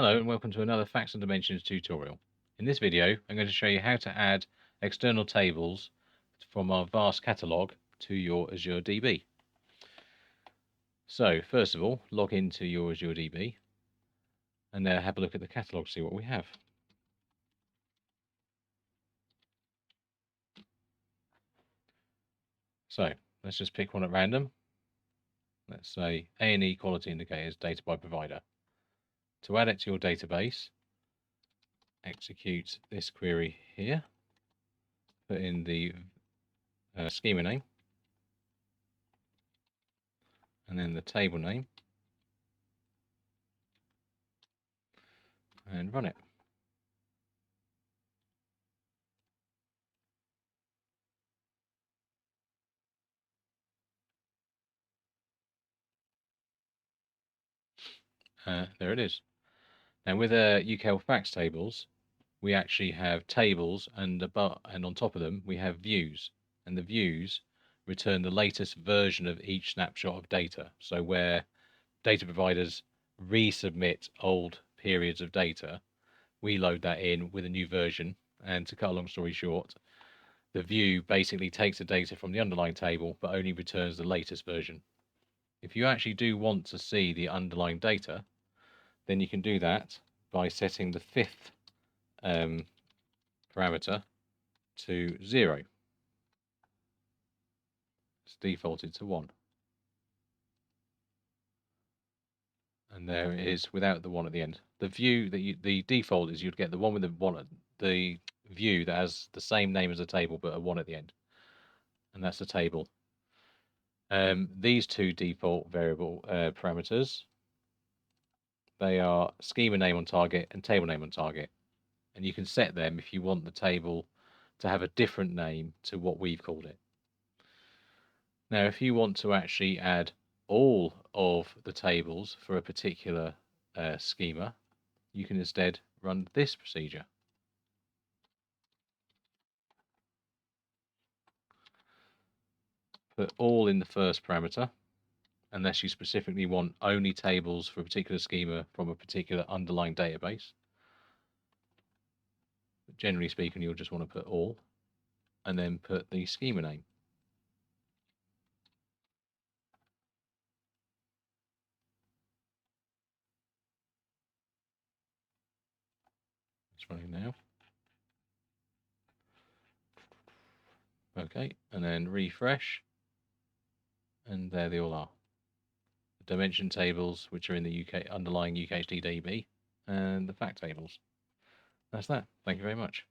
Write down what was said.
Hello and welcome to another Facts and Dimensions tutorial. In this video, I'm going to show you how to add external tables from our vast catalogue to your Azure DB. So, first of all, log into your Azure DB and have a look at the catalogue to see what we have. So, let's just pick one at random. Let's say A&E quality indicators data by provider. To add it to your database, execute this query here, put in the schema name, and then the table name, and run it. There it is. Now with UKL facts tables, we actually have tables, and on top of them we have views, and the views return the latest version of each snapshot of data. So where data providers resubmit old periods of data, we load that in with a new version. And to cut a long story short, the view basically takes the data from the underlying table but only returns the latest version. If you actually do want to see the underlying data, then you can do that by setting the fifth parameter to 0. It's defaulted to 1. And there it is without the 1 at the end. The view that the default is you'd get the one with the view that has the same name as the table but a 1 at the end. And that's the table. These two default variable parameters, they are schema name on target and table name on target. And you can set them if you want the table to have a different name to what we've called it. Now, if you want to actually add all of the tables for a particular schema, you can instead run this procedure. Put all in the first parameter, unless you specifically want only tables for a particular schema from a particular underlying database. But generally speaking, you'll just want to put all, and then put the schema name. It's running now. Okay, and then refresh, and there they all are. The dimension tables, which are in the underlying UKHD DB, and the fact tables. That's that. Thank you very much.